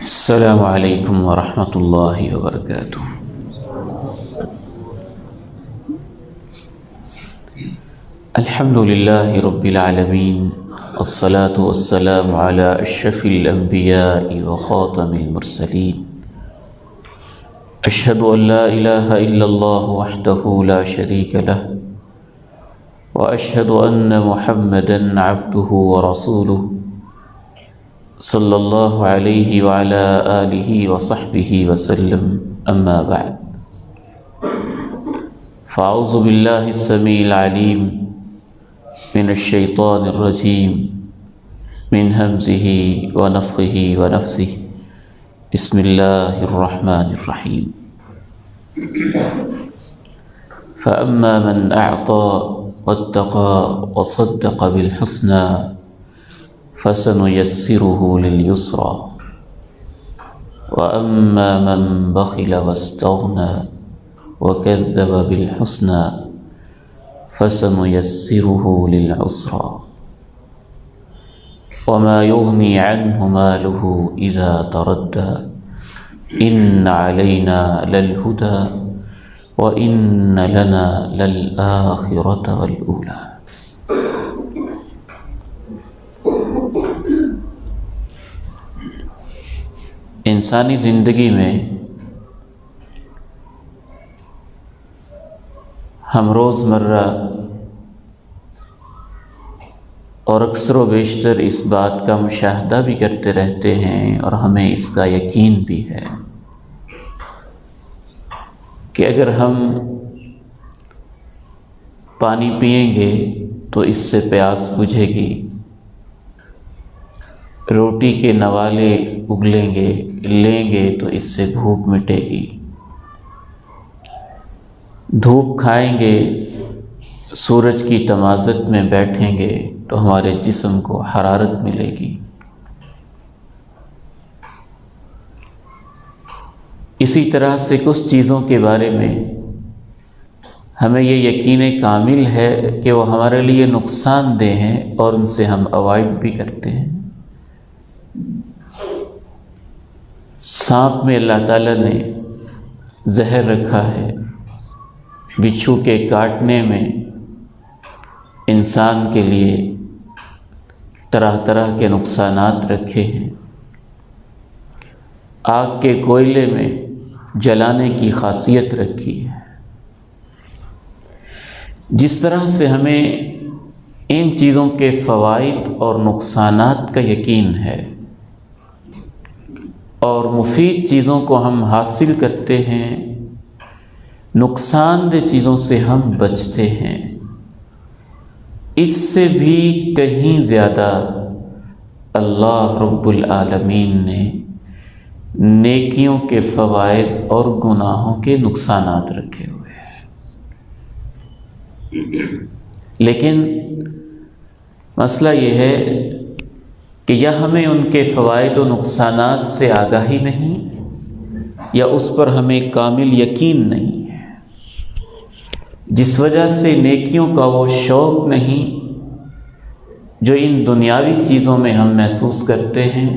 السلام علیکم ورحمۃ اللہ وبرکاتہ۔ الحمد للہ رب العالمین، والصلاة والسلام علی اشرف الانبیاء وخاتم المرسلین، اشہد ان لا الہ الا اللہ وحدہ لا شریک لہ، واشہد ان محمدا عبدہ ورسولہ، صلی اللہ علیہ وعلی آلہ وصحبہ وسلم، اما بعد، فاعوذ باللہ السمیع العلیم من الشیطان الرجیم، من ہمزہ ونفخہ ونفثہ، بسم اللہ الرحمن الرحیم۔ فأما من أعطى واتقى وصدق بالحسنى فسنيسره لليسرى، وأما من بخل واستغنى وكذب بالحسنى فسنيسره للعسرى، وما يغني عنه ماله إذا تردى، إن علينا للهدى وإن لنا للآخرة والأولى۔ انسانی زندگی میں ہم روز مرہ اور اکثر و بیشتر اس بات کا مشاہدہ بھی کرتے رہتے ہیں، اور ہمیں اس کا یقین بھی ہے کہ اگر ہم پانی پئیں گے تو اس سے پیاس بجھے گی، روٹی کے نوالے اگلیں گے لیں گے تو اس سے بھوک مٹے گی، دھوپ کھائیں گے، سورج کی تمازت میں بیٹھیں گے تو ہمارے جسم کو حرارت ملے گی۔ اسی طرح سے کچھ چیزوں کے بارے میں ہمیں یہ یقین کامل ہے کہ وہ ہمارے لیے نقصان دہ ہیں اور ان سے ہم اوائڈ بھی کرتے ہیں۔ سانپ میں اللہ تعالیٰ نے زہر رکھا ہے، بچھو کے کاٹنے میں انسان کے لیے طرح طرح کے نقصانات رکھے ہیں، آگ کے کوئلے میں جلانے کی خاصیت رکھی ہے۔ جس طرح سے ہمیں ان چیزوں کے فوائد اور نقصانات کا یقین ہے اور مفید چیزوں کو ہم حاصل کرتے ہیں، نقصان دہ چیزوں سے ہم بچتے ہیں، اس سے بھی کہیں زیادہ اللہ رب العالمین نے نیکیوں کے فوائد اور گناہوں کے نقصانات رکھے ہوئے ہیں۔ لیکن مسئلہ یہ ہے کہ یا ہمیں ان کے فوائد و نقصانات سے آگاہی نہیں، یا اس پر ہمیں کامل یقین نہیں ہے، جس وجہ سے نیکیوں کا وہ شوق نہیں جو ان دنیاوی چیزوں میں ہم محسوس کرتے ہیں،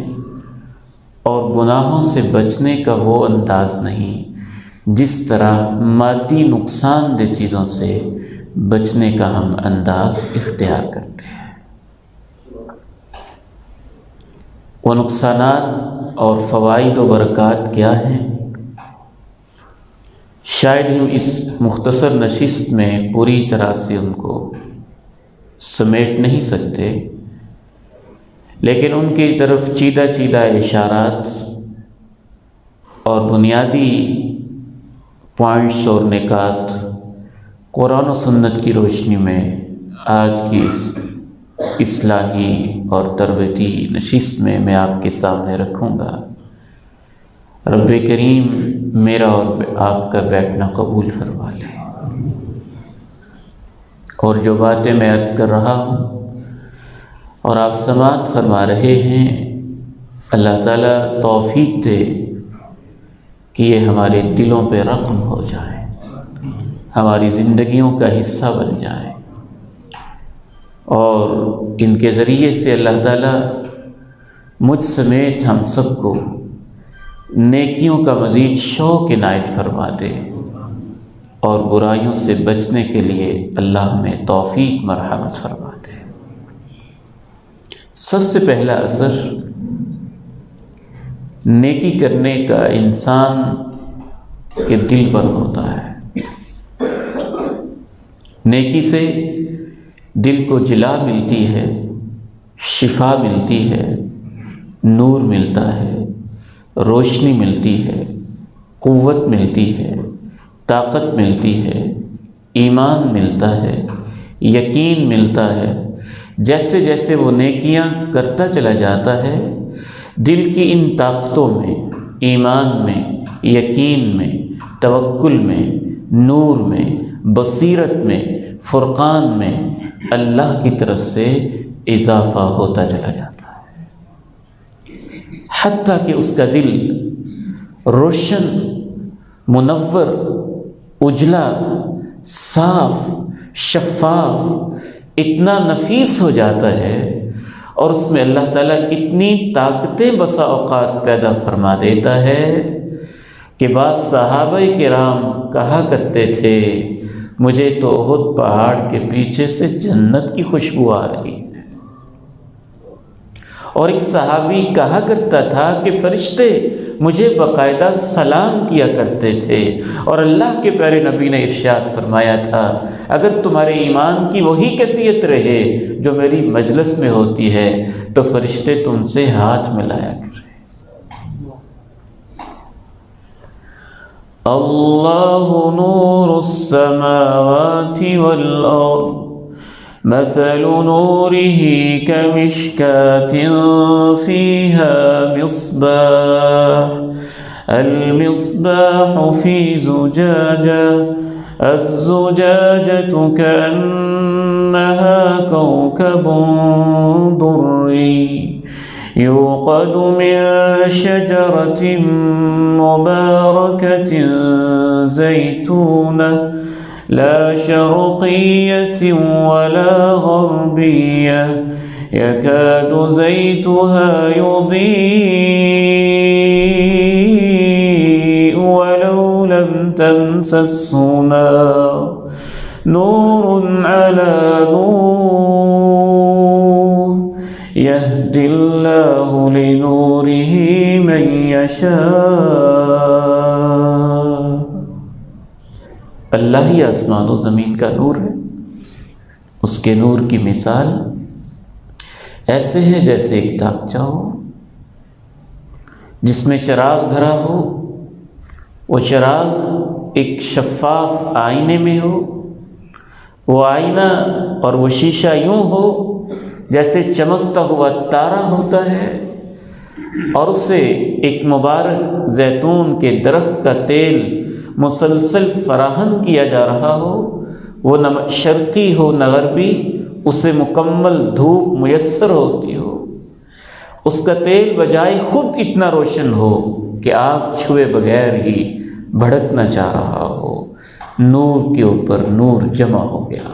اور گناہوں سے بچنے کا وہ انداز نہیں جس طرح مادی نقصان دہ چیزوں سے بچنے کا ہم انداز اختیار کرتے ہیں۔ وہ نقصانات اور فوائد و برکات کیا ہیں؟ شاید ہم اس مختصر نشست میں پوری طرح سے ان کو سمیٹ نہیں سکتے، لیکن ان کی طرف چیدہ چیدہ اشارات اور بنیادی پوائنٹس اور نکات قرآن و سنت کی روشنی میں آج کی اس اصلاحی اور تربیتی نشست میں آپ کے سامنے رکھوں گا۔ رب کریم میرا اور آپ کا بیٹھنا قبول فرما لے، اور جو باتیں میں عرض کر رہا ہوں اور آپ سماعت فرما رہے ہیں، اللہ تعالیٰ توفیق دے کہ یہ ہمارے دلوں پہ رقم ہو جائے، ہماری زندگیوں کا حصہ بن جائے، اور ان کے ذریعے سے اللہ تعالیٰ مجھ سمیت ہم سب کو نیکیوں کا مزید شوق عنایت فرما دے اور برائیوں سے بچنے کے لیے اللہ ہمیں توفیق مرحمت فرما دے۔ سب سے پہلا اثر نیکی کرنے کا انسان کے دل پر ہوتا ہے۔ نیکی سے دل کو جلا ملتی ہے، شفا ملتی ہے، نور ملتا ہے، روشنی ملتی ہے، قوت ملتی ہے، طاقت ملتی ہے، ایمان ملتا ہے، یقین ملتا ہے۔ جیسے جیسے وہ نیکیاں کرتا چلا جاتا ہے، دل کی ان طاقتوں میں، ایمان میں، یقین میں، توکل میں، نور میں، بصیرت میں، فرقان میں اللہ کی طرف سے اضافہ ہوتا چلا جاتا ہے، حتیٰ کہ اس کا دل روشن، منور، اجلا، صاف، شفاف، اتنا نفیس ہو جاتا ہے، اور اس میں اللہ تعالیٰ اتنی طاقتیں بسا اوقات پیدا فرما دیتا ہے کہ بعض صحابہ کرام کہا کرتے تھے مجھے تو احد پہاڑ کے پیچھے سے جنت کی خوشبو آ رہی ہے، اور ایک صحابی کہا کرتا تھا کہ فرشتے مجھے باقاعدہ سلام کیا کرتے تھے، اور اللہ کے پیارے نبی نے ارشاد فرمایا تھا اگر تمہارے ایمان کی وہی کیفیت رہے جو میری مجلس میں ہوتی ہے تو فرشتے تم سے ہاتھ ملایا کریں۔ اللہ نور السماوات والارض مثل نوره كمشكاة فيها مصباح المصباح في زجاجة الزجاجة كأنها كوكب دري يوقد من شجرة مباركة زيتونة لا شرقية ولا غربية يكاد زيتها يضيء ولو لم تمسسه نار نور على نور يهدي الله لنوره من يشاء۔ اللہ ہی آسمان و زمین کا نور ہے، اس کے نور کی مثال ایسے ہے جیسے ایک تاکچہ ہو جس میں چراغ دھرا ہو، وہ چراغ ایک شفاف آئینے میں ہو، وہ آئینہ اور وہ شیشہ یوں ہو جیسے چمکتا ہوا تارا ہوتا ہے، اور اس سے ایک مبارک زیتون کے درخت کا تیل مسلسل فراہم کیا جا رہا ہو، وہ نہ شرقی ہو نہ غربی، اسے مکمل دھوپ میسر ہوتی ہو، اس کا تیل بجائے خود اتنا روشن ہو کہ آگ چھوئے بغیر ہی بھڑکنا چاہ رہا ہو، نور کے اوپر نور جمع ہو گیا۔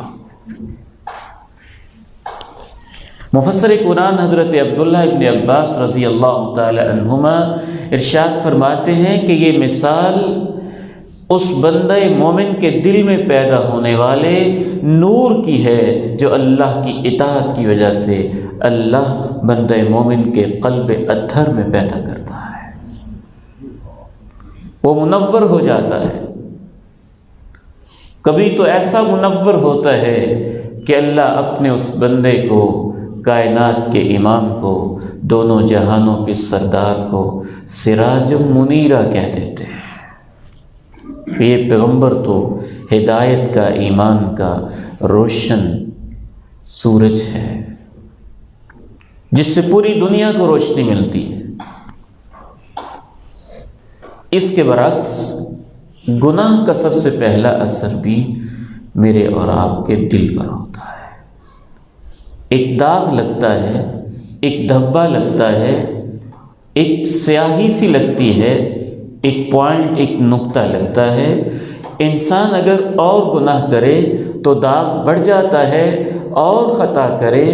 مفسر قرآن حضرت عبداللہ ابن عباس رضی اللہ تعالی عنہما ارشاد فرماتے ہیں کہ یہ مثال اس بندہ مومن کے دل میں پیدا ہونے والے نور کی ہے جو اللہ کی اطاعت کی وجہ سے اللہ بندہ مومن کے قلب اطہر میں پیدا کرتا ہے، وہ منور ہو جاتا ہے۔ کبھی تو ایسا منور ہوتا ہے کہ اللہ اپنے اس بندے کو، کائنات کے امام کو، دونوں جہانوں کے سردار کو سراج منیرہ کہہ دیتے ہیں۔ یہ پیغمبر تو ہدایت کا، ایمان کا روشن سورج ہے جس سے پوری دنیا کو روشنی ملتی ہے۔ اس کے برعکس گناہ کا سب سے پہلا اثر بھی میرے اور آپ کے دل پر ہوتا ہے۔ ایک داغ لگتا ہے، ایک دھبا لگتا ہے، ایک سیاہی سی لگتی ہے، ایک پوائنٹ، ایک نقطہ لگتا ہے۔ انسان اگر اور گناہ کرے تو داغ بڑھ جاتا ہے، اور خطا کرے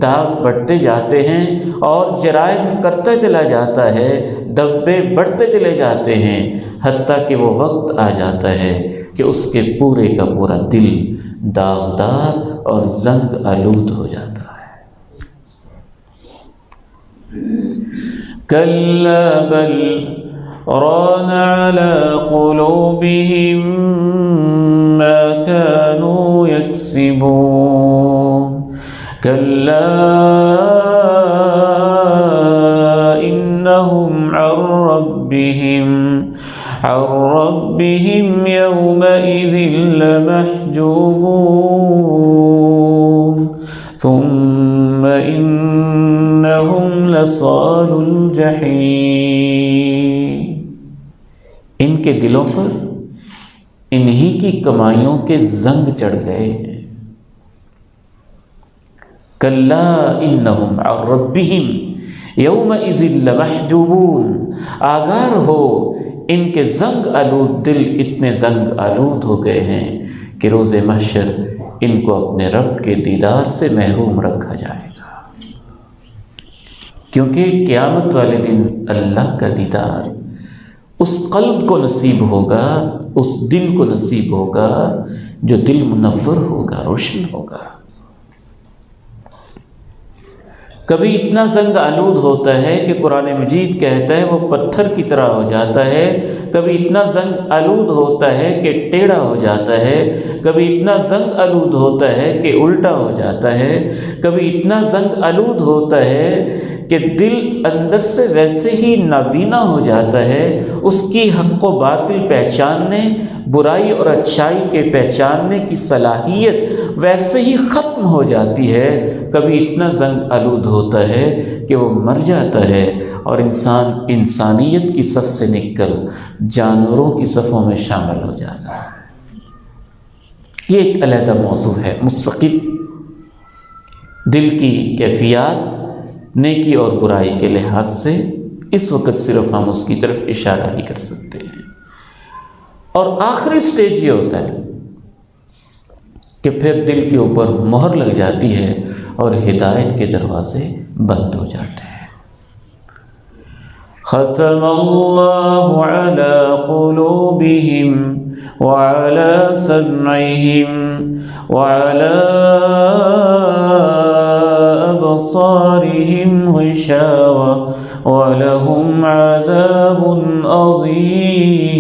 داغ بڑھتے جاتے ہیں، اور جرائم کرتا چلا جاتا ہے، دبے بڑھتے چلے جاتے ہیں، حتیٰ کہ وہ وقت آ جاتا ہے کہ اس کے پورے کا پورا دل داغدار اور زنگ آلود ہو جاتا ہے۔ کلا بل ران على قلوبهم ما كانوا يكسبون كلا إنهم عن ربهم يومئذ لمحجوبون ثم إنهم لصالو الجحیم۔ ان کے دلوں پر انہی کی کمائیوں کے زنگ چڑھ گئے ہیں۔ کلا انہم عن ربہم یومئذ لمحجوبون، آگاہ ہو ان کے زنگ آلود دل اتنے زنگ آلود ہو گئے ہیں کہ روز محشر ان کو اپنے رب کے دیدار سے محروم رکھا جائے گا، کیونکہ قیامت والے دن اللہ کا دیدار اس قلب کو نصیب ہوگا، اس دل کو نصیب ہوگا جو دل منور ہوگا، روشن ہوگا۔ کبھی اتنا زنگ آلود ہوتا ہے کہ قرآن مجید کہتا ہے وہ پتھر کی طرح ہو جاتا ہے، کبھی اتنا زنگ آلود ہوتا ہے کہ ٹیڑھا ہو جاتا ہے، کبھی اتنا زنگ آلود ہوتا ہے کہ الٹا ہو جاتا ہے، کبھی اتنا زنگ آلود ہوتا ہے کہ دل اندر سے ویسے ہی نابینا ہو جاتا ہے، اس کی حق و باطل پہچاننے، برائی اور اچھائی کے پہچاننے کی صلاحیت ویسے ہی ختم ہو جاتی ہے۔ کبھی اتنا زنگ آلود ہوتا ہے کہ وہ مر جاتا ہے اور انسان انسانیت کی صف سے نکل جانوروں کی صفوں میں شامل ہو جاتا ہے۔ یہ ایک علیحدہ موضوع ہے، مستقل دل کی کیفیات نیکی اور برائی کے لحاظ سے اس وقت صرف ہم اس کی طرف اشارہ ہی کر سکتے ہیں۔ اور آخری سٹیج یہ ہوتا ہے کہ پھر دل کے اوپر مہر لگ جاتی ہے اور ہدایت کے دروازے بند ہو جاتے ہیں۔ ختم اللہ علی قلوبہم وعلی سمعہم وعلی ابصارہم غشاوہ وَلَهُمْ عَذَابٌ عَظِيمٌ۔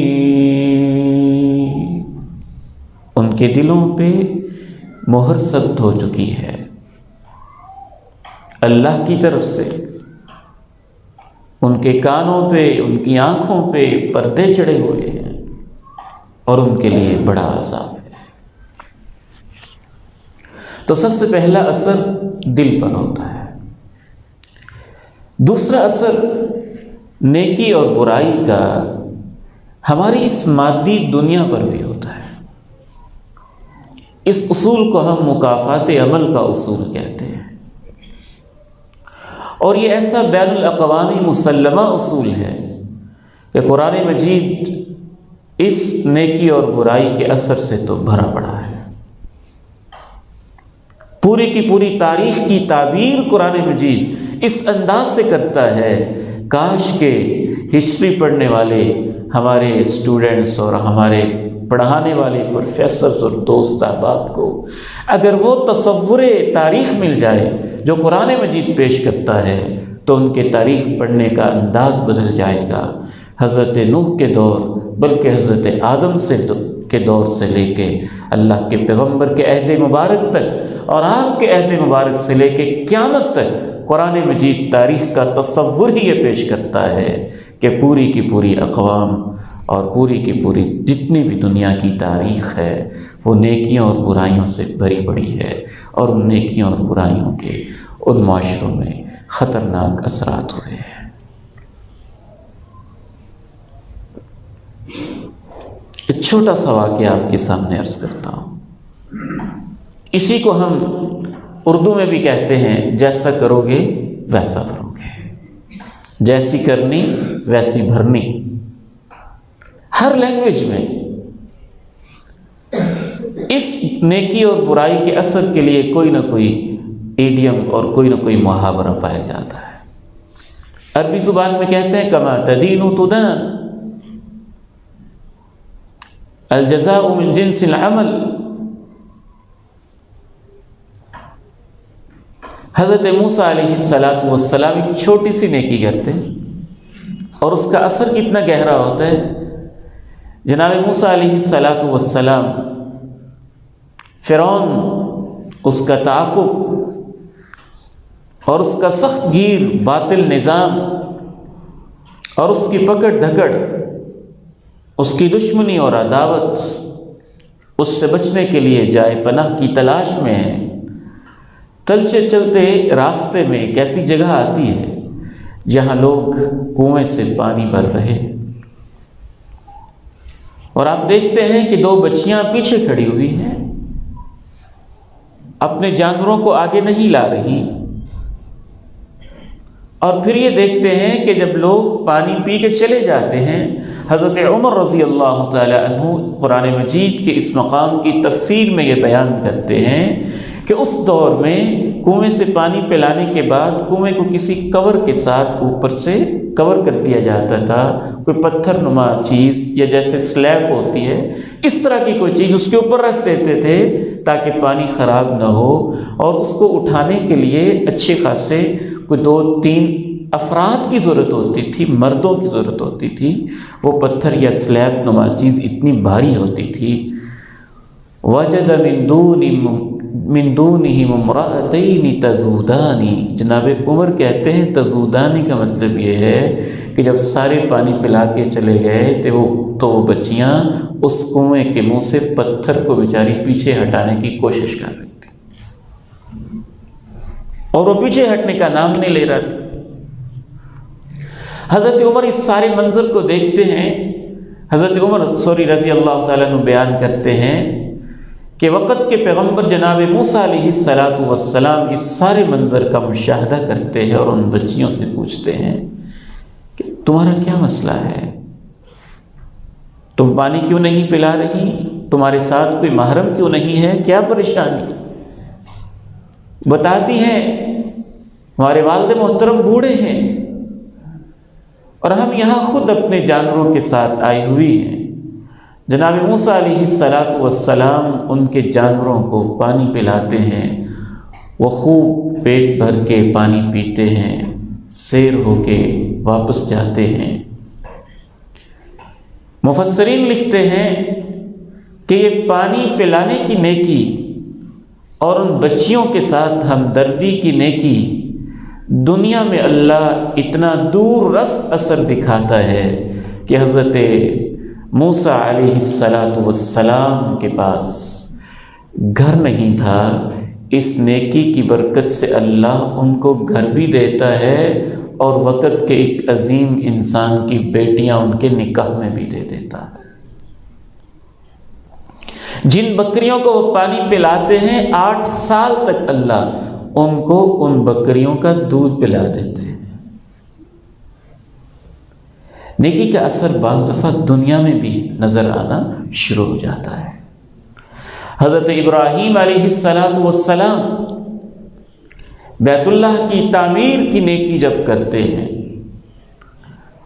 ان کے دلوں پہ مہر سخت ہو چکی ہے اللہ کی طرف سے، ان کے کانوں پہ، ان کی آنکھوں پہ پردے چڑھے ہوئے ہیں اور ان کے لیے بڑا عذاب ہے۔ تو سب سے پہلا اثر دل پر ہوتا ہے۔ دوسرا اثر نیکی اور برائی کا ہماری اس مادی دنیا پر بھی ہوتا ہے۔ اس اصول کو ہم مکافات عمل کا اصول کہتے ہیں، اور یہ ایسا بین الاقوامی مسلمہ اصول ہے کہ قرآن مجید اس نیکی اور برائی کے اثر سے تو بھرا پڑا ہے۔ پوری کی پوری تاریخ کی تعبیر قرآن مجید اس انداز سے کرتا ہے، کاش کہ ہسٹری پڑھنے والے ہمارے اسٹوڈنٹس اور ہمارے پڑھانے والے پروفیسرز اور دوست احباب کو اگر وہ تصور تاریخ مل جائے جو قرآن مجید پیش کرتا ہے تو ان کے تاریخ پڑھنے کا انداز بدل جائے گا۔ حضرت نوح کے دور بلکہ حضرت آدم کے دور سے لے کے اللہ کے پیغمبر کے عہد مبارک تک اور آپ کے عہد مبارک سے لے کے قیامت تک قرآن مجید تاریخ کا تصور ہی یہ پیش کرتا ہے کہ پوری کی پوری اقوام اور پوری کی پوری جتنی بھی دنیا کی تاریخ ہے وہ نیکیوں اور برائیوں سے بھری پڑی ہے، اور ان نیکیوں اور برائیوں کے ان معاشروں میں خطرناک اثرات ہوئے ہیں۔ ایک چھوٹا سا واقعہ آپ کے سامنے عرض کرتا ہوں، اسی کو ہم اردو میں بھی کہتے ہیں جیسا کرو گے ویسا بھرو گے، جیسی کرنی ویسی بھرنی۔ ہر لینگویج میں اس نیکی اور برائی کے اثر کے لیے کوئی نہ کوئی ایڈیم اور کوئی نہ کوئی محاورہ پایا جاتا ہے۔ عربی زبان میں کہتے ہیں کما تدین تدان، الجزاء من جنس العمل۔ حضرت موسیٰ علیہ السلام ایک چھوٹی سی نیکی کرتے ہیں اور اس کا اثر کتنا گہرا ہوتا ہے۔ جناب موسیٰ علیہ السلام، فرعون اس کا تعاقب اور اس کا سخت گیر باطل نظام اور اس کی پکڑ دھکڑ، اس کی دشمنی اور عداوت، اس سے بچنے کے لیے جائے پناہ کی تلاش میں ہے۔ چلتے چلتے راستے میں ایک ایسی جگہ آتی ہے جہاں لوگ کنویں سے پانی بھر رہے ہیں، اور آپ دیکھتے ہیں کہ دو بچیاں پیچھے کھڑی ہوئی ہیں، اپنے جانوروں کو آگے نہیں لا رہی، اور پھر یہ دیکھتے ہیں کہ جب لوگ پانی پی کے چلے جاتے ہیں، حضرت عمر رضی اللہ تعالی عنہ قرآن مجید کے اس مقام کی تفسیر میں یہ بیان کرتے ہیں کہ اس دور میں کنویں سے پانی پلانے کے بعد کنویں کو کسی کور کے ساتھ اوپر سے کور کر دیا جاتا تھا، کوئی پتھر نما چیز یا جیسے سلیب ہوتی ہے اس طرح کی کوئی چیز اس کے اوپر رکھ دیتے تھے تاکہ پانی خراب نہ ہو، اور اس کو اٹھانے کے لیے اچھے خاصے کوئی 2-3 افراد کی ضرورت ہوتی تھی، مردوں کی ضرورت ہوتی تھی۔ وہ پتھر یا سلیب نما چیز اتنی بھاری ہوتی تھی۔ وجد من دونہم امرأتین تذودان، جناب عمر کہتے ہیں تذودانی کا مطلب یہ ہے کہ جب سارے پانی پلا کے چلے گئے تو وہ بچیاں اس کنویں کے منہ سے پتھر کو بیچاری پیچھے ہٹانے کی کوشش کر رہی تھی، اور وہ پیچھے ہٹنے کا نام نہیں لے رہا تھا۔ حضرت عمر اس سارے منظر کو دیکھتے ہیں، حضرت عمر رضی اللہ تعالیٰ عنہ بیان کرتے ہیں کہ وقت کے پیغمبر جناب موسیٰ علیہ السلام اس سارے منظر کا مشاہدہ کرتے ہیں اور ان بچیوں سے پوچھتے ہیں کہ تمہارا کیا مسئلہ ہے، تم پانی کیوں نہیں پلا رہی، تمہارے ساتھ کوئی محرم کیوں نہیں ہے، کیا پریشانی؟ بتاتی ہیں ہمارے والد محترم بوڑھے ہیں اور ہم یہاں خود اپنے جانوروں کے ساتھ آئی ہوئی ہیں۔ جناب موسیٰ علیہ السلام ان کے جانوروں کو پانی پلاتے ہیں، وہ خوب پیٹ بھر کے پانی پیتے ہیں، سیر ہو کے واپس جاتے ہیں۔ مفسرین لکھتے ہیں کہ یہ پانی پلانے کی نیکی اور ان بچیوں کے ساتھ ہمدردی کی نیکی دنیا میں اللہ اتنا دور رس اثر دکھاتا ہے کہ حضرت موسیٰ علیہ السلام کے پاس گھر نہیں تھا، اس نیکی کی برکت سے اللہ ان کو گھر بھی دیتا ہے اور وقت کے ایک عظیم انسان کی بیٹیاں ان کے نکاح میں بھی دے دیتا ہے۔ جن بکریوں کو وہ پانی پلاتے ہیں 8 سال تک اللہ ان کو ان بکریوں کا دودھ پلا دیتے ہیں۔ نیکی کا اثر بعض دفعہ دنیا میں بھی نظر آنا شروع ہو جاتا ہے۔ حضرت ابراہیم علیہ السلام بیت اللہ کی تعمیر کی نیکی جب کرتے ہیں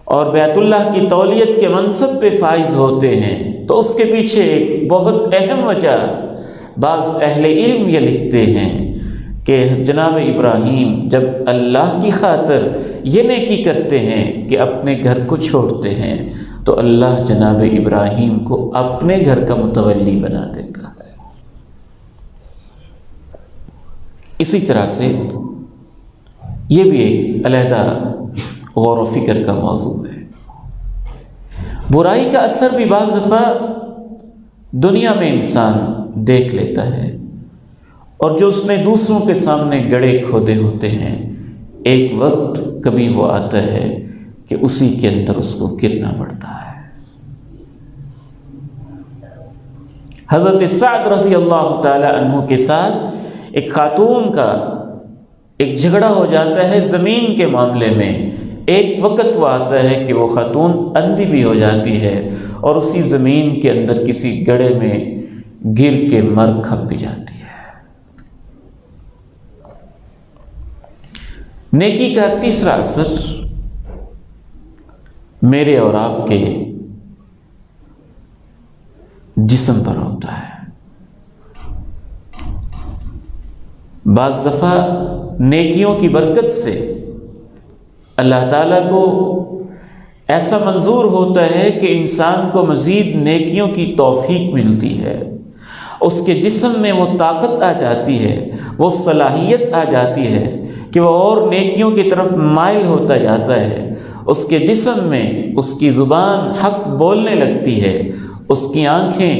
اور بیت اللہ کی تولیت کے منصب پہ فائز ہوتے ہیں تو اس کے پیچھے ایک بہت اہم وجہ بعض اہل علم یہ لکھتے ہیں کہ جناب ابراہیم جب اللہ کی خاطر یہ نیکی کرتے ہیں کہ اپنے گھر کو چھوڑتے ہیں تو اللہ جناب ابراہیم کو اپنے گھر کا متولی بنا دیتا ہے۔ اسی طرح سے یہ بھی ایک علیحدہ غور و فکر کا موضوع ہے۔ برائی کا اثر بھی بعض دفعہ دنیا میں انسان دیکھ لیتا ہے، اور جو اس نے دوسروں کے سامنے گڑھے کھودے ہوتے ہیں ایک وقت کبھی وہ آتا ہے کہ اسی کے اندر اس کو گرنا پڑتا ہے۔ حضرت سعد رضی اللہ تعالی عنہ کے ساتھ ایک خاتون کا ایک جھگڑا ہو جاتا ہے زمین کے معاملے میں۔ ایک وقت وہ آتا ہے کہ وہ خاتون اندھی بھی ہو جاتی ہے اور اسی زمین کے اندر کسی گڑھے میں گر کے مر کھپ بھی جاتی ہے۔ نیکی کا تیسرا اثر میرے اور آپ کے جسم پر ہوتا ہے۔ بعض دفعہ نیکیوں کی برکت سے اللہ تعالیٰ کو ایسا منظور ہوتا ہے کہ انسان کو مزید نیکیوں کی توفیق ملتی ہے، اس کے جسم میں وہ طاقت آ جاتی ہے، وہ صلاحیت آ جاتی ہے کہ وہ اور نیکیوں کی طرف مائل ہوتا جاتا ہے، اس کے جسم میں اس کی زبان حق بولنے لگتی ہے، اس کی آنکھیں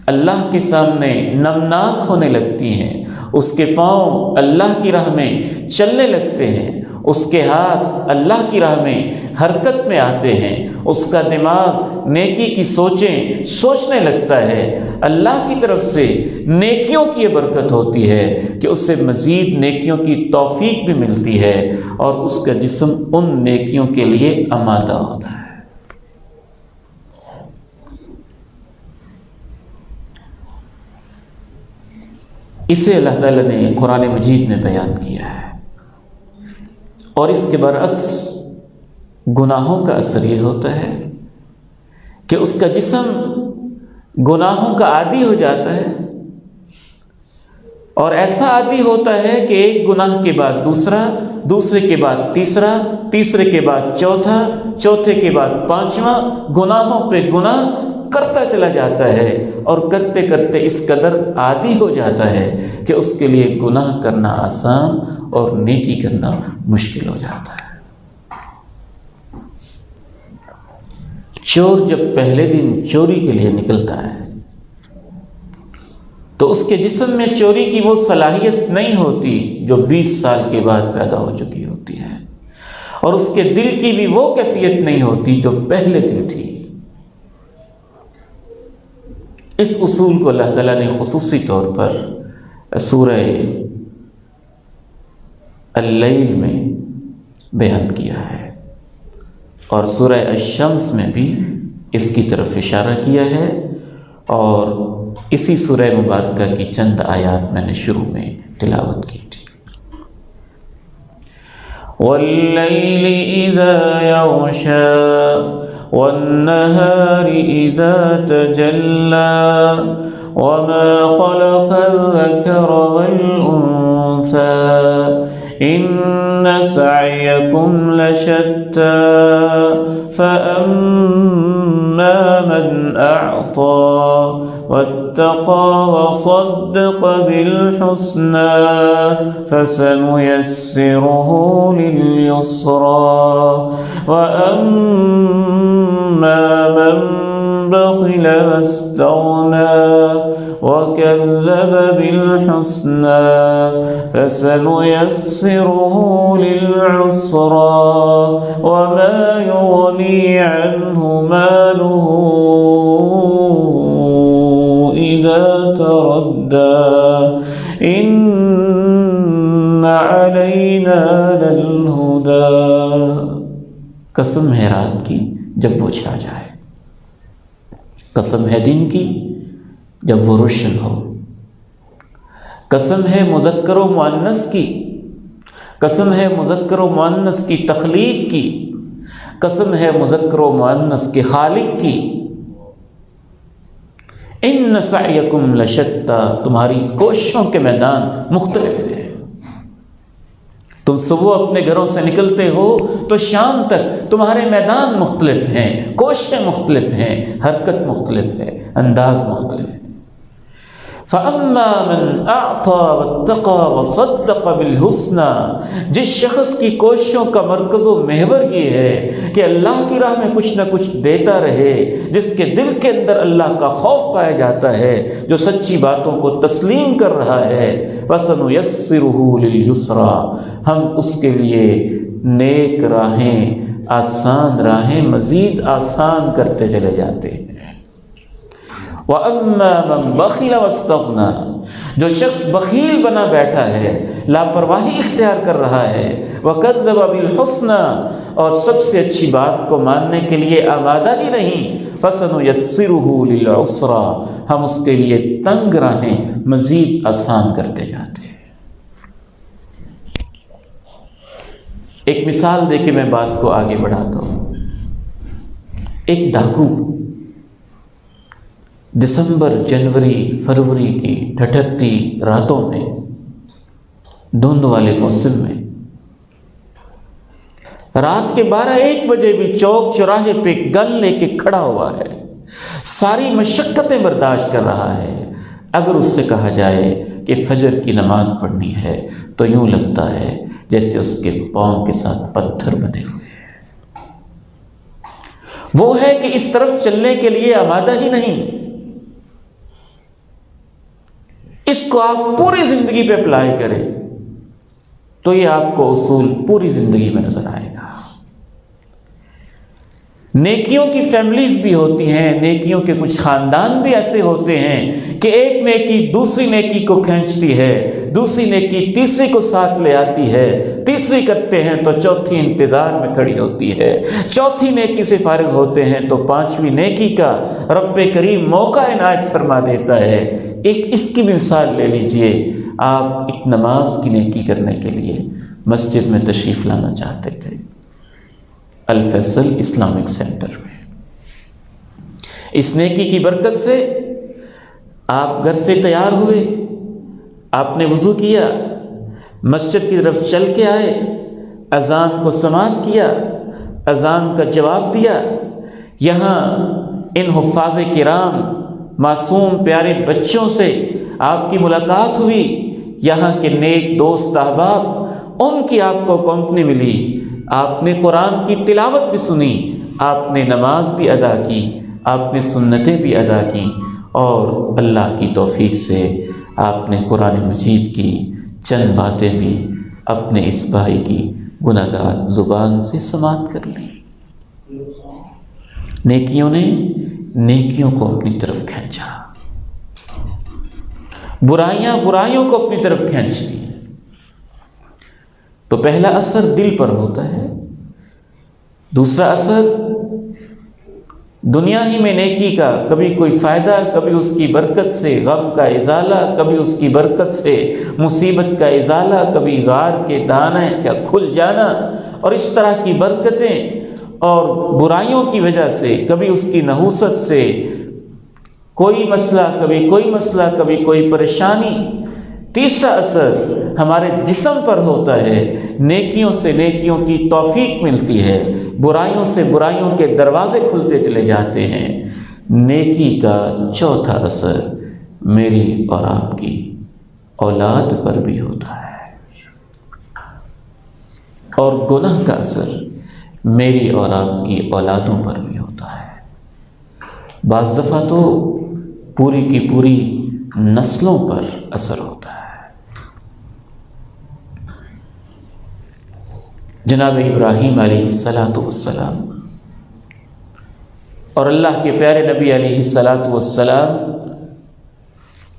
اللہ کے سامنے نمناک ہونے لگتی ہیں، اس کے پاؤں اللہ کی راہ میں چلنے لگتے ہیں، اس کے ہاتھ اللہ کی راہ میں حرکت میں آتے ہیں، اس کا دماغ نیکی کی سوچیں سوچنے لگتا ہے۔ اللہ کی طرف سے نیکیوں کی یہ برکت ہوتی ہے کہ اس سے مزید نیکیوں کی توفیق بھی ملتی ہے اور اس کا جسم ان نیکیوں کے لیے آمادہ ہوتا ہے۔ اسے اللہ تعالیٰ نے قرآن مجید میں بیان کیا ہے، اور اس کے برعکس گناہوں کا اثر یہ ہوتا ہے کہ اس کا جسم گناہوں کا عادی ہو جاتا ہے، اور ایسا عادی ہوتا ہے کہ ایک گناہ کے بعد دوسرا، دوسرے کے بعد تیسرا، تیسرے کے بعد چوتھا، چوتھے کے بعد پانچواں، گناہوں پہ گناہ کرتا چلا جاتا ہے، اور کرتے کرتے اس قدر عادی ہو جاتا ہے کہ اس کے لیے گناہ کرنا آسان اور نیکی کرنا مشکل ہو جاتا ہے۔ چور جب پہلے دن چوری کے لیے نکلتا ہے تو اس کے جسم میں چوری کی وہ صلاحیت نہیں ہوتی جو 20 سال کے بعد پیدا ہو چکی ہوتی ہے، اور اس کے دل کی بھی وہ کیفیت نہیں ہوتی جو پہلے دن تھی۔ اس اصول کو اللہ تعالیٰ نے خصوصی طور پر سورہ اللیل میں بیان کیا ہے، اور سورہ الشمس میں بھی اس کی طرف اشارہ کیا ہے، اور اسی سورہ مبارکہ کی چند آیات میں نے شروع میں تلاوت کی تھی۔ وَاللَّيْلِ إِذَا يَغْشَىٰ وَالنَّهَارِ إِذَا تَجَلَّىٰ وَمَا خَلَقَ الذَّكَرَ وَالْأُنثَىٰ إِنَّ سَعْيَكُمْ لَشَتَّىٰ فَأَمَّا مَنْ أَعْطَىٰ وَاتَّقَىٰ وَصَدَّقَ بِالْحُسْنَىٰ فَسَنُيَسِّرُهُ لِلْيُسْرَىٰ وَأَمَّا مَنْ بَخِلَ وَاسْتَغْنَىٰ وَكَذَّبَ بِالْحُسْنَىٰ فَسَنُيَسِّرُهُ لِلْعُسْرَىٰ وَمَا يُغْنِي عَنْهُ مَالُهُ إِذَا تَرَدَّىٰ إِنَّ عَلَيْنَا لَلْهُدَىٰ۔ قسم ہے رات کی جب وہ چھا جائے، قسم ہے دن کی جب وہ روشن ہو، قسم ہے مذکر و مؤنث کی، قسم ہے مذکر و مؤنث کی تخلیق کی، قسم ہے مذکر و مؤنث کے خالق کی۔ ان سعیکم لشتی، تمہاری کوششوں کے میدان مختلف ہیں۔ تم صبح اپنے گھروں سے نکلتے ہو تو شام تک تمہارے میدان مختلف ہیں، کوششیں مختلف ہیں، حرکت مختلف ہے، انداز مختلف ہے۔ فَأَمَّا مَنْ أَعْطَىٰ وَاتَّقَىٰ وَصَدَّقَ بِالْحُسْنَىٰ، جس شخص کی کوششوں کا مرکز و محور یہ ہے کہ اللہ کی راہ میں کچھ نہ کچھ دیتا رہے، جس کے دل کے اندر اللہ کا خوف پایا جاتا ہے، جو سچی باتوں کو تسلیم کر رہا ہے، فَسَنُيَسِّرُهُ لِلْيُسْرَىٰ، ہم اس کے لیے نیک راہیں، آسان راہیں مزید آسان کرتے چلے جاتے ہیں۔ وَأَمَّا مَنْ بَخِلَ وَاسْتَغْنَىٰ، جو شخص بخیل بنا بیٹھا ہے، لاپرواہی اختیار کر رہا ہے، وَكَذَّبَ بِالْحُسْنَىٰ، اور سب سے اچھی بات کو ماننے کے لیے آمادہ ہی نہیں، فَسَنُيَسِّرُهُ لِلْعُسْرَىٰ، ہم اس کے لیے تنگ راہیں مزید آسان کرتے جاتے ہیں۔ ایک مثال دے کے میں بات کو آگے بڑھاتا ہوں۔ ایک ڈاکو دسمبر، جنوری، فروری کی ٹھٹھتی راتوں میں، دھند والے موسم میں، رات کے 12-1 بجے بھی چوک چوراہے پہ گن لے کے کھڑا ہوا ہے، ساری مشقتیں برداشت کر رہا ہے۔ اگر اس سے کہا جائے کہ فجر کی نماز پڑھنی ہے تو یوں لگتا ہے جیسے اس کے پاؤں کے ساتھ پتھر بنے ہوئے ہیں۔ وہ ہے کہ اس طرف چلنے کے لیے آمادہ ہی نہیں۔ اس کو آپ پوری زندگی پہ اپلائی کریں تو یہ آپ کو اصول پوری زندگی میں نظر آئے گا۔ نیکیوں کی فیملیز بھی ہوتی ہیں، نیکیوں کے کچھ خاندان بھی ایسے ہوتے ہیں کہ ایک نیکی دوسری نیکی کو کھینچتی ہے، دوسری نیکی تیسری کو ساتھ لے آتی ہے، تیسری کرتے ہیں تو چوتھی انتظار میں کھڑی ہوتی ہے، چوتھی نیکی سے فارغ ہوتے ہیں تو 5ویں نیکی کا رب کریم موقع عنایت فرما دیتا ہے۔ ایک اس کی بھی مثال لے لیجئے، آپ ایک نماز کی نیکی کرنے کے لیے مسجد میں تشریف لانا چاہتے تھے، الفیصل اسلامک سینٹر میں، اس نیکی کی برکت سے آپ گھر سے تیار ہوئے، آپ نے وضو کیا، مسجد کی طرف چل کے آئے، اذان کو سماعت کیا، اذان کا جواب دیا، یہاں ان حفاظ کرام معصوم پیارے بچوں سے آپ کی ملاقات ہوئی، یہاں کے نیک دوست احباب، ان کی آپ کو کمپنی ملی، آپ نے قرآن کی تلاوت بھی سنی، آپ نے نماز بھی ادا کی، آپ نے سنتیں بھی ادا کی، اور اللہ کی توفیق سے آپ نے قرآن مجید کی چند باتیں بھی اپنے اس بھائی کی گناہگار زبان سے سماعت کر لی۔ نیکیوں نے نیکیوں کو اپنی طرف کھینچا، برائیاں برائیوں کو اپنی طرف کھینچتی ہیں۔ تو پہلا اثر دل پر ہوتا ہے، دوسرا اثر دنیا ہی میں نیکی کا کبھی کوئی فائدہ، کبھی اس کی برکت سے غم کا ازالہ، کبھی اس کی برکت سے مصیبت کا ازالہ، کبھی غار کے دانے کا کھل جانا، اور اس طرح کی برکتیں، اور برائیوں کی وجہ سے کبھی اس کی نحوست سے کوئی مسئلہ، کبھی کوئی مسئلہ، کبھی کوئی پریشانی۔ تیسرا اثر ہمارے جسم پر ہوتا ہے، نیکیوں سے نیکیوں کی توفیق ملتی ہے، برائیوں سے برائیوں کے دروازے کھلتے چلے جاتے ہیں۔ نیکی کا چوتھا اثر میری اور آپ کی اولاد پر بھی ہوتا ہے، اور گناہ کا اثر میری اور آپ کی اولادوں پر بھی ہوتا ہے۔ بعض دفعہ تو پوری کی پوری نسلوں پر اثر ہوتا ہے۔ جناب ابراہیم علیہ السلام اور اللہ کے پیارے نبی علیہ السلام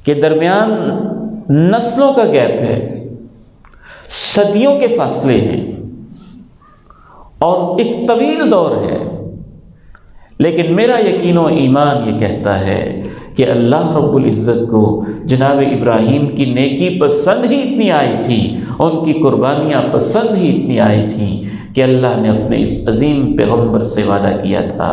کے درمیان نسلوں کا گیپ ہے، صدیوں کے فاصلے ہیں، اور ایک طویل دور ہے، لیکن میرا یقین و ایمان یہ کہتا ہے کہ اللہ رب العزت کو جناب ابراہیم کی نیکی پسند ہی اتنی آئی تھی، ان کی قربانیاں پسند ہی اتنی آئی تھیں کہ اللہ نے اپنے اس عظیم پیغمبر سے وعدہ کیا تھا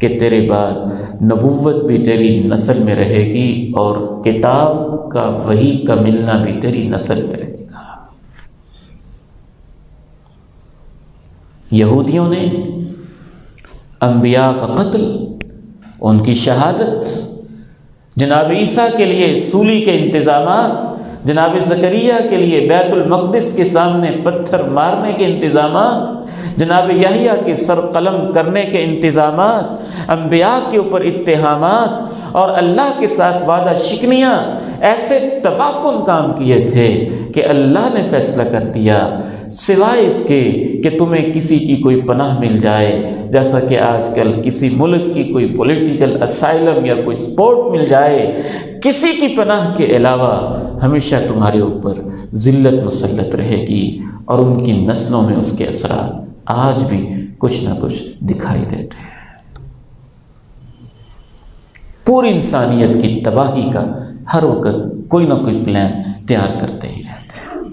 کہ تیرے بعد نبوت بھی تیری نسل میں رہے گی، اور کتاب کا وحی کا ملنا بھی تیری نسل میں رہے گا۔ یہودیوں نے انبیاء کا قتل، ان کی شہادت، جناب عیسیٰ کے لیے سولی کے انتظامات، جناب زکریا کے لیے بیت المقدس کے سامنے پتھر مارنے کے انتظامات، جناب یحییٰ کے سر قلم کرنے کے انتظامات، انبیاء کے اوپر اتہامات، اور اللہ کے ساتھ وعدہ شکنیاں، ایسے تباہ کن کام کیے تھے کہ اللہ نے فیصلہ کر دیا سوائے اس کے کہ تمہیں کسی کی کوئی پناہ مل جائے، جیسا کہ آج کل کسی ملک کی کوئی پولیٹیکل اسائلم یا کوئی سپورٹ مل جائے، کسی کی پناہ کے علاوہ ہمیشہ تمہارے اوپر ذلت مسلط رہے گی، اور ان کی نسلوں میں اس کے اثرات آج بھی کچھ نہ کچھ دکھائی دیتے ہیں۔ پوری انسانیت کی تباہی کا ہر وقت کوئی نہ کوئی پلان تیار کرتے ہی رہتے ہیں۔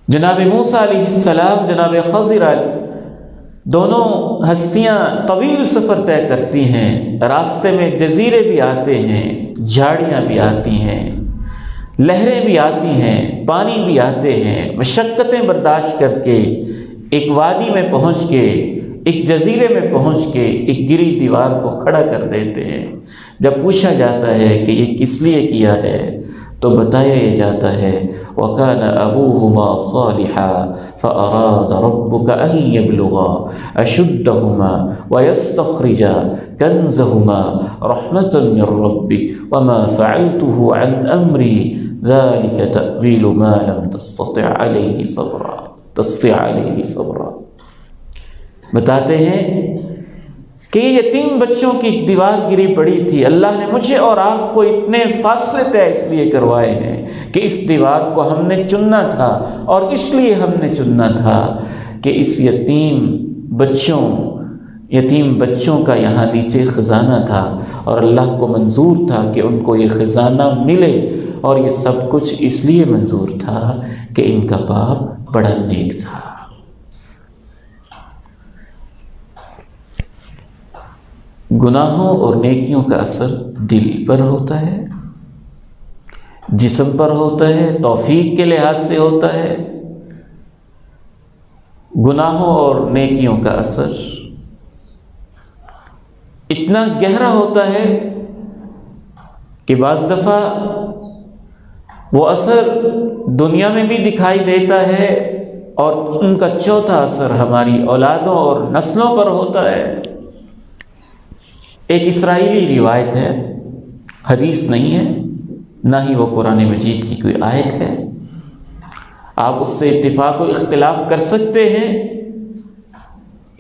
جناب موسیٰ علیہ السلام، جناب خضر دونوں ہستیاں طویل سفر طے کرتی ہیں، راستے میں جزیرے بھی آتے ہیں، جھاڑیاں بھی آتی ہیں، لہریں بھی آتی ہیں، پانی بھی آتے ہیں، مشقتیں برداشت کر کے ایک وادی میں پہنچ کے، ایک جزیرے میں پہنچ کے ایک گری دیوار کو کھڑا کر دیتے ہیں۔ جب پوچھا جاتا ہے کہ یہ کس لیے کیا ہے تو بتایا یہ جاتا ہے وَكَانَ أَبُوهُمَا صَالِحًا فَأَرَادَ رَبُّكَ أَن يَبْلُغَا أَشُدَّهُمَا وَيَسْتَخْرِجَا كَنزَهُمَا رَحْمَةً مِّن رَّبِّكَ وَمَا فَعَلْتُهُ عَنْ أَمْرِي ذَلِكَ تَأْوِيلُ مَا لَمْ تَسْتَطِعْ عَلَيْهِ صَبْرًا۔ بتاتے ہیں کہ یہ یتیم بچوں کی ایک دیوار گری پڑی تھی، اللہ نے مجھے اور آپ کو اتنے فاصلے طے اس لیے کروائے ہیں کہ اس دیوار کو ہم نے چننا تھا، اور اس لیے ہم نے چننا تھا کہ اس یتیم بچوں کا یہاں نیچے خزانہ تھا، اور اللہ کو منظور تھا کہ ان کو یہ خزانہ ملے، اور یہ سب کچھ اس لیے منظور تھا کہ ان کا باپ بڑا نیک تھا۔ گناہوں اور نیکیوں کا اثر دل پر ہوتا ہے، جسم پر ہوتا ہے، توفیق کے لحاظ سے ہوتا ہے۔ گناہوں اور نیکیوں کا اثر اتنا گہرا ہوتا ہے کہ بعض دفعہ وہ اثر دنیا میں بھی دکھائی دیتا ہے، اور ان کا چوتھا اثر ہماری اولادوں اور نسلوں پر ہوتا ہے۔ ایک اسرائیلی روایت ہے، حدیث نہیں ہے، نہ ہی وہ قرآن مجید کی کوئی آیت ہے، آپ اس سے اتفاق و اختلاف کر سکتے ہیں۔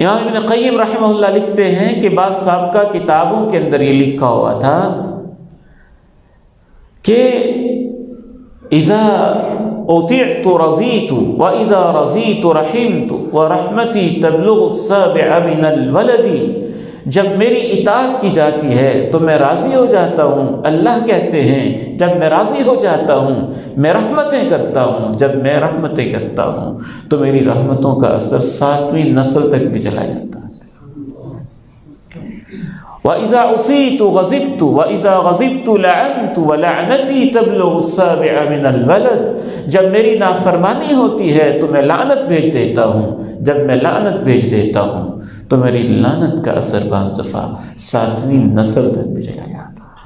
امام ابن قیم رحمہ اللہ لکھتے ہیں کہ بعض سابقہ کتابوں کے اندر یہ لکھا ہوا تھا کہ اذا اطعت رضیت واذا رضیت رحمت ورحمتی تبلغ السابع من الولد، جب میری اطاعت کی جاتی ہے تو میں راضی ہو جاتا ہوں، اللہ کہتے ہیں جب میں راضی ہو جاتا ہوں میں رحمتیں کرتا ہوں، جب میں رحمتیں کرتا ہوں تو میری رحمتوں کا اثر 7ویں نسل تک بھی چلا جاتا ہے۔ وَإِذَا عُصِيتُ غَضِبْتُ وَإِذَا غَضِبْتُ لَعَنْتُ وَلَعْنَتِي تَبْلُغُ السَّابِعَ مِنَ الْوَلَدِ، جب میری نافرمانی ہوتی ہے تو میں لعنت بھیج دیتا ہوں، جب میں لعنت بھیج دیتا ہوں تو میری لعنت کا اثر بعض دفعہ 7ویں نسل تک بھی چلا جاتا ہے۔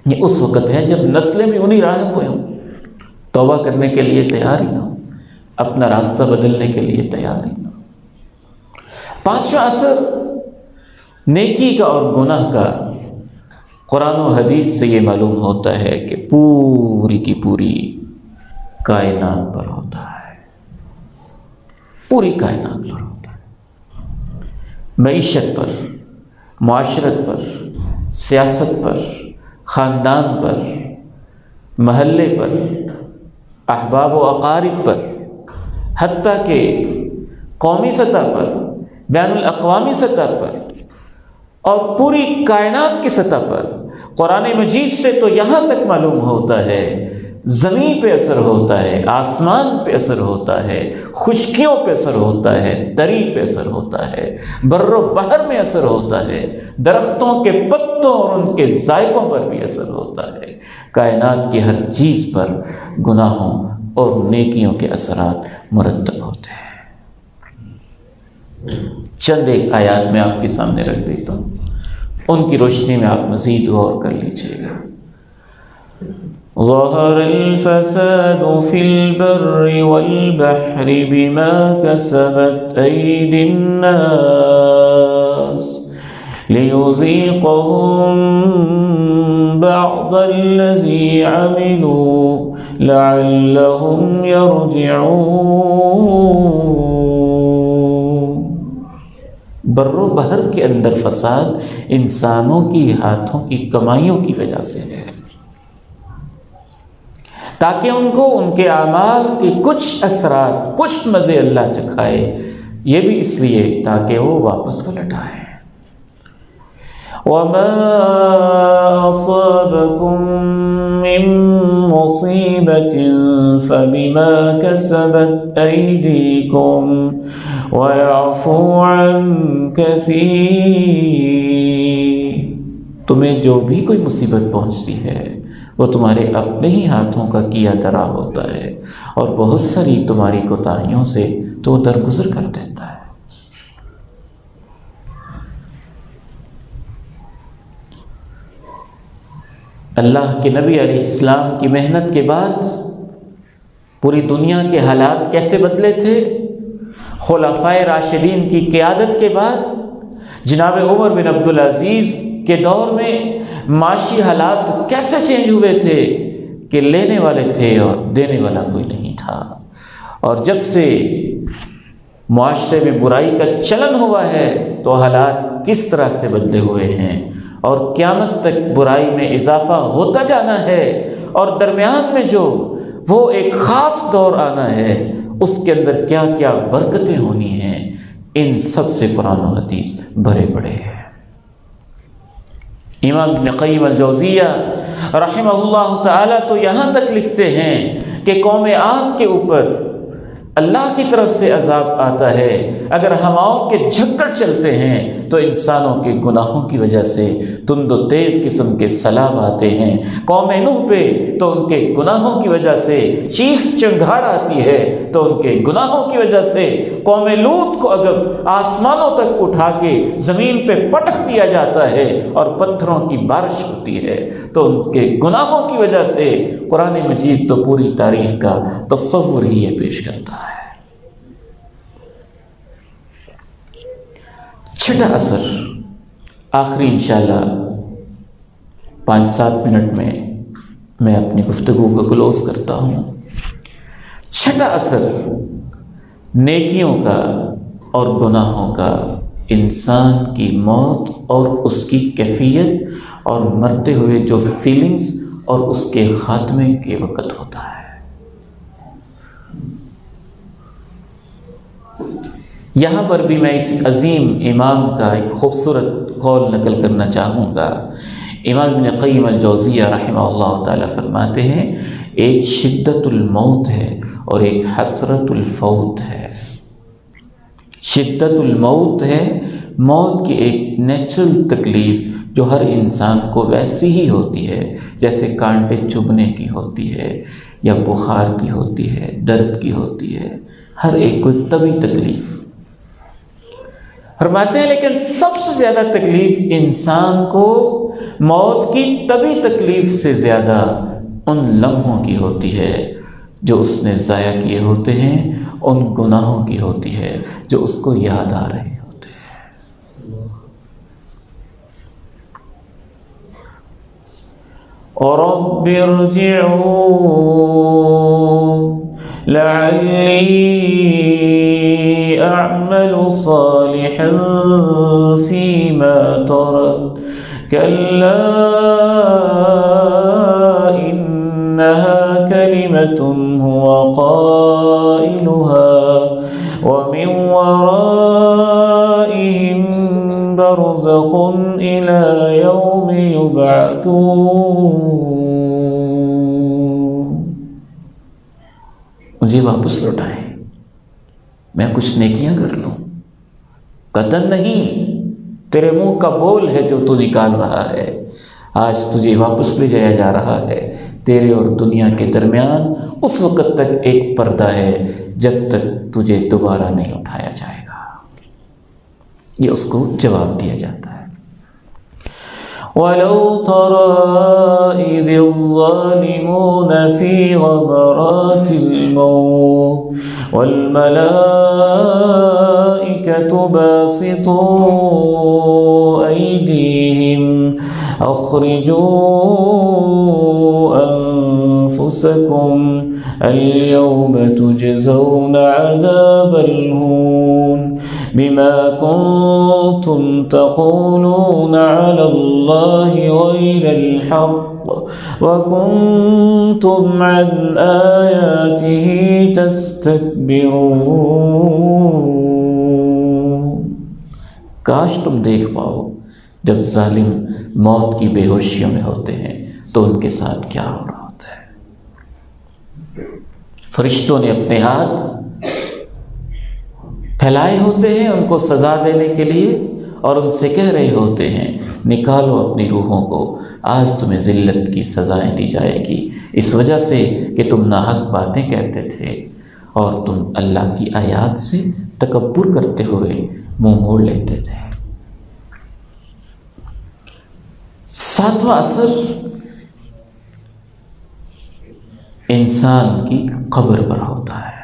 یہ اس وقت ہے جب نسلیں بھی انہی راہ پہ ہوں، توبہ کرنے کے لیے تیار ہی نہ ہوں، اپنا راستہ بدلنے کے لیے تیار ہی نہ ہوں۔ 5واں اثر نیکی کا اور گناہ کا قرآن و حدیث سے یہ معلوم ہوتا ہے کہ پوری کی پوری کائنات پر ہوتا ہے، پوری کائنات پر ہوتا ہے، معیشت پر، معاشرت پر، سیاست پر، خاندان پر، محلے پر، احباب و اقارب پر، حتیٰ کہ قومی سطح پر، بین الاقوامی سطح پر، اور پوری کائنات کی سطح پر۔ قرآن مجید سے تو یہاں تک معلوم ہوتا ہے زمین پہ اثر ہوتا ہے، آسمان پہ اثر ہوتا ہے، خشکیوں پہ اثر ہوتا ہے، تری پہ اثر ہوتا ہے، بر و بحر میں اثر ہوتا ہے، درختوں کے پتوں اور ان کے ذائقوں پر بھی اثر ہوتا ہے۔ کائنات کی ہر چیز پر گناہوں اور نیکیوں کے اثرات مرتب ہوتے ہیں۔ چند ایک آیات میں آپ کے سامنے رکھ دیتا ہوں، ان کی روشنی میں آپ مزید غور کر لیجیے گا۔ ظہر الفساد فی البر والبحر بما کسبت ایدی الناس لیذیقہم بعض الذی عملوا لعلہم یرجعون۔ بر و بحر کے اندر فساد انسانوں کی ہاتھوں کی کمائیوں کی وجہ سے ہے، تاکہ ان کو ان کے اعمال کے کچھ اثرات، کچھ مزے اللہ چکھائے، یہ بھی اس لیے تاکہ وہ واپس پلٹ آئے۔ وَمَا أَصَابَكُم مِّن مصيبة فبما كسبت أيديكم ويعفو عن كثير. تمہیں جو بھی کوئی مصیبت پہنچتی ہے وہ تمہارے اپنے ہی ہاتھوں کا کیا درا ہوتا ہے، اور بہت ساری تمہاری کوتاہیوں سے تو وہ درگزر کر دیتا ہے. اللہ کے نبی علیہ السلام کی محنت کے بعد پوری دنیا کے حالات کیسے بدلے تھے؟ خلفائے راشدین کی قیادت کے بعد جناب عمر بن عبدالعزیز کے دور میں معاشی حالات کیسے چینج ہوئے تھے کہ لینے والے تھے اور دینے والا کوئی نہیں تھا. اور جب سے معاشرے میں برائی کا چلن ہوا ہے تو حالات کس طرح سے بدلے ہوئے ہیں، اور قیامت تک برائی میں اضافہ ہوتا جانا ہے، اور درمیان میں جو وہ ایک خاص دور آنا ہے اس کے اندر کیا کیا برکتیں ہونی ہیں، ان سب سے قرآن و حدیث بھرے پڑے ہیں. امام ابن قیم الجوزیہ رحمہ اللہ تعالی تو یہاں تک لکھتے ہیں کہ قوم عاد کے اوپر اللہ کی طرف سے عذاب آتا ہے اگر ہواؤں کے جھکڑ چلتے ہیں تو انسانوں کے گناہوں کی وجہ سے تند و تیز قسم کے سیلاب آتے ہیں. قوم نوح پہ تو ان کے گناہوں کی وجہ سے چیخ چنگھاڑ آتی ہے تو ان کے گناہوں کی وجہ سے. قوم لوط کو اگر آسمانوں تک اٹھا کے زمین پہ پٹک دیا جاتا ہے اور پتھروں کی بارش ہوتی ہے تو ان کے گناہوں کی وجہ سے. قرآن مجید تو پوری تاریخ کا تصور ہی یہ پیش کرتا ہے. چھٹا اثر، آخری انشاءاللہ 5-7 منٹ میں اپنی گفتگو کو کلوز کرتا ہوں. چھٹا اثر نیکیوں کا اور گناہوں کا انسان کی موت اور اس کی کیفیت اور مرتے ہوئے جو فیلنگز اور اس کے خاتمے کے وقت ہوتا ہے. یہاں پر بھی میں اس عظیم امام کا ایک خوبصورت قول نقل کرنا چاہوں گا. امام ابن قیم الجوزیہ رحمہ اللہ تعالی فرماتے ہیں ایک شدت الموت ہے اور ایک حسرت الفوت ہے. شدت الموت ہے موت کی ایک نیچرل تکلیف جو ہر انسان کو ویسی ہی ہوتی ہے جیسے کانٹے چبھنے کی ہوتی ہے یا بخار کی ہوتی ہے، درد کی ہوتی ہے، ہر ایک کو طبی تکلیف. فرماتے ہیں لیکن سب سے زیادہ تکلیف انسان کو موت کی طبی تکلیف سے زیادہ ان لمحوں کی ہوتی ہے جو اس نے ضائع کیے ہوتے ہیں، ان گناہوں کی ہوتی ہے جو اس کو یاد آ رہے ہوتے ہیں. رب ارجعون لعلی اعمل صالحا فيما ترك كلا انها كلمة هو قائلها ومن ورائهم برزخ إلى يوم يبعثون. مجھے واپس لوٹائیں، میں کچھ نیکیاں کر لوں. قطعاً نہیں، تیرے منہ کا بول ہے جو تو نکال رہا ہے. آج تجھے واپس لے جایا جا رہا ہے. تیرے اور دنیا کے درمیان اس وقت تک ایک پردہ ہے جب تک تجھے دوبارہ نہیں اٹھایا جائے گا. یہ اس کو جواب دیا جاتا ہے. وَلَوْ تَرَى إِذِ الظَّالِمُونَ فِي غَمَرَاتِ الْمَوْتِ وَالْمَلَائِكَةُ بَاسِطُو أَيْدِيهِمْ أَخْرِجُوا أَنفُسَكُمْ الْيَوْمَ تُجْزَوْنَ عَذَابَ الْهُونِ بِمَا كُنتُمْ تَقُولُونَ عَلَى اللَّهِ غَيْرَ الْحَقِّ وَكُنتُمْ عَنْ آيَاتِهِ تَسْتَكْبِرُونَ. کاش تم دیکھ پاؤ جب ظالم موت کی بے ہوشیوں میں ہوتے ہیں تو ان کے ساتھ کیا ہو رہا ہوتا ہے. فرشتوں نے اپنے ہاتھ پھیلائے ہوتے ہیں ان کو سزا دینے کے لیے، اور ان سے کہہ رہے ہوتے ہیں نکالو اپنی روحوں کو، آج تمہیں ذلت کی سزائیں دی جائے گی، اس وجہ سے کہ تم ناحق باتیں کہتے تھے اور تم اللہ کی آیات سے تکبر کرتے ہوئے منہ موڑ لیتے تھے۔ ساتواں اثر انسان کی قبر پر ہوتا ہے۔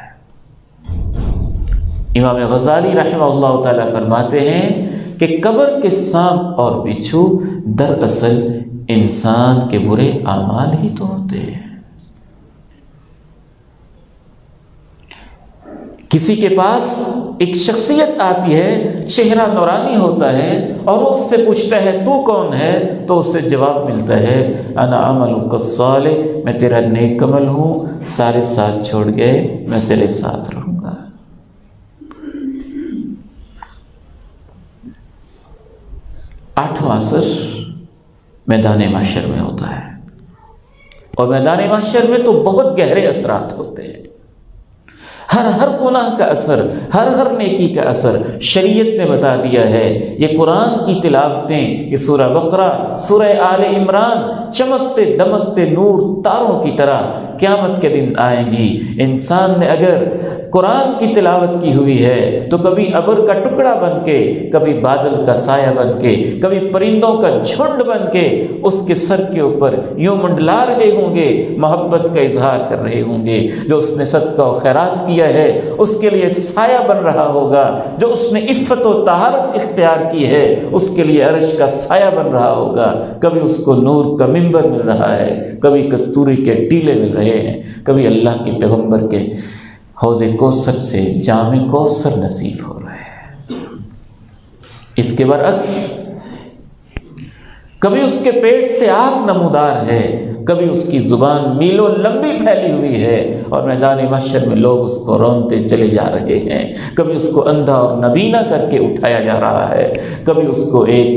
امام غزالی رحمہ اللہ تعالیٰ فرماتے ہیں کہ قبر کے سانپ اور بچھو دراصل انسان کے برے اعمال ہی تو ہوتے ہیں۔ کسی کے پاس ایک شخصیت آتی ہے، چہرہ نورانی ہوتا ہے، اور وہ اس سے پوچھتا ہے تو کون ہے، تو اس سے جواب ملتا ہے انا عملک الصالح، میں تیرا نیک عمل ہوں، سارے ساتھ چھوڑ گئے میں تیرے ساتھ رہوں گا۔ آٹھواں اثر میدان محشر میں ہوتا ہے، اور میدان محشر میں تو بہت گہرے اثرات ہوتے ہیں۔ ہر گناہ کا اثر، ہر نیکی کا اثر شریعت نے بتا دیا ہے۔ یہ قرآن کی تلاوتیں، یہ سورہ بقرہ، سورہ آل عمران چمکتے دمکتے نور تاروں کی طرح قیامت کے دن آئیں گی۔ انسان نے اگر قرآن کی تلاوت کی ہوئی ہے تو کبھی ابر کا ٹکڑا بن کے، کبھی بادل کا سایہ بن کے، کبھی پرندوں کا جھنڈ بن کے اس کے سر کے اوپر یوں منڈلا رہے ہوں گے، محبت کا اظہار کر رہے ہوں گے۔ جو اس نے صدقہ و خیرات کیا ہے اس کے لیے سایہ بن رہا ہوگا، جو اس نے عفت و طہارت اختیار کی ہے اس کے لیے عرش کا سایہ بن رہا ہوگا۔ کبھی اس کو نور کا منبر مل رہا ہے، کبھی کستوری کے ٹیلے مل رہے ہیں، کبھی اللہ کے پیغمبر کے حوض کوثر سے جام کوثر نصیب ہو رہے ہیں۔ اس کے برعکس کبھی اس کے پیٹ سے آگ نمودار ہے، کبھی اس کی زبان میلوں لمبی پھیلی ہوئی ہے، اور میدان محشر میں لوگ اس کو رونتے چلے جا رہے ہیں۔ کبھی اس کو اندھا اور نبینا کر کے اٹھایا جا رہا ہے، کبھی اس کو ایک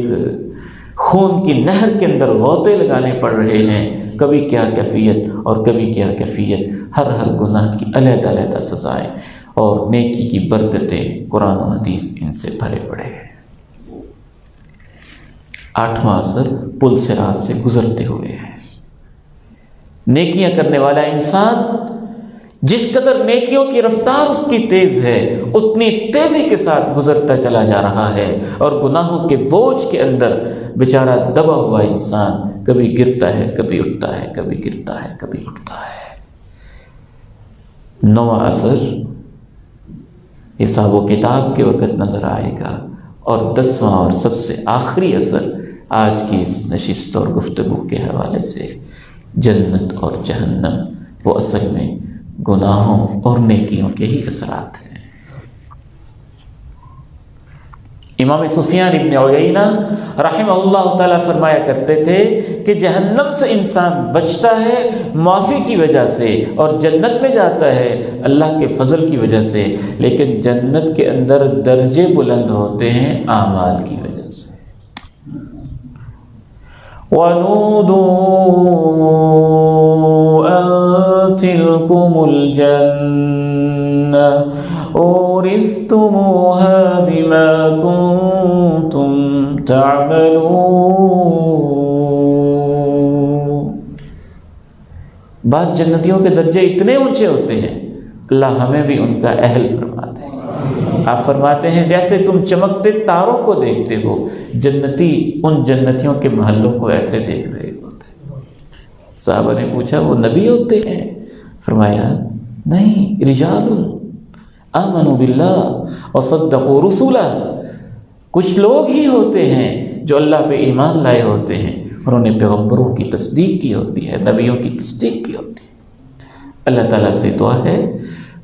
خون کی نہر کے اندر غوطے لگانے پڑ رہے ہیں، کبھی کیا کیفیت اور کبھی کیا کیفیت۔ ہر گناہ کی علیحدہ علیحدہ سزائیں اور نیکی کی برکتیں قرآن و حدیث ان سے بھرے پڑے ہیں۔ آٹھواں اثر پل صراط سے گزرتے ہوئے ہے۔ نیکیاں کرنے والا انسان جس قدر نیکیوں کی رفتار اس کی تیز ہے اتنی تیزی کے ساتھ گزرتا چلا جا رہا ہے، اور گناہوں کے بوجھ کے اندر بیچارہ دبا ہوا انسان کبھی گرتا ہے، کبھی اٹھتا ہے، کبھی گرتا ہے، کبھی اٹھتا ہے۔ نواں اثر حساب و کتاب کے وقت نظر آئے گا، اور 10واں اور سب سے آخری اثر آج کی اس نشست اور گفتگو کے حوالے سے جنت اور جہنم، وہ اصل میں گناہوں اور نیکیوں کے ہی اثرات ہیں۔ امام سفیان ابن عیینہ رحمہ اللہ تعالیٰ فرمایا کرتے تھے کہ جہنم سے انسان بچتا ہے معافی کی وجہ سے، اور جنت میں جاتا ہے اللہ کے فضل کی وجہ سے، لیکن جنت کے اندر درجے بلند ہوتے ہیں اعمال کی وجہ سے۔ وَنُودُوا أَن تِلْكُمُ الْجَنَّةُ أُورِثْتُمُوهَا بِمَا كُنتُمْ تَعْمَلُونَ۔ بعض جنتیوں کے درجے اتنے اونچے ہوتے ہیں، اللہ ہمیں بھی ان کا اہل فرماتے ہیں۔ آپ فرماتے ہیں جیسے تم چمکتے تاروں کو دیکھتے ہو، جنتی ان جنتیوں کے محلوں کو ایسے دیکھ رہے ہوتے ہیں۔ صحابہ نے پوچھا وہ نبی ہوتے ہیں؟ فرمایا نہیں، رجال آمنوا باللہ وصدقوا رسولہ، کچھ لوگ ہی ہوتے ہیں جو اللہ پہ ایمان لائے ہوتے ہیں، انہوں نے پیغمبروں کی تصدیق کی ہوتی ہے، نبیوں کی تصدیق کی ہوتی ہے۔ اللہ تعالیٰ سے دعا ہے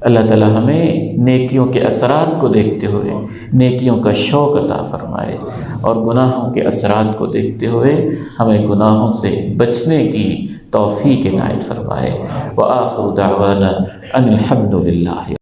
اللہ تعالیٰ ہمیں نیکیوں کے اثرات کو دیکھتے ہوئے نیکیوں کا شوق عطا فرمائے، اور گناہوں کے اثرات کو دیکھتے ہوئے ہمیں گناہوں سے بچنے کی توفیق عنایت فرمائے۔ وآخر دعوانا ان الحمد للہ۔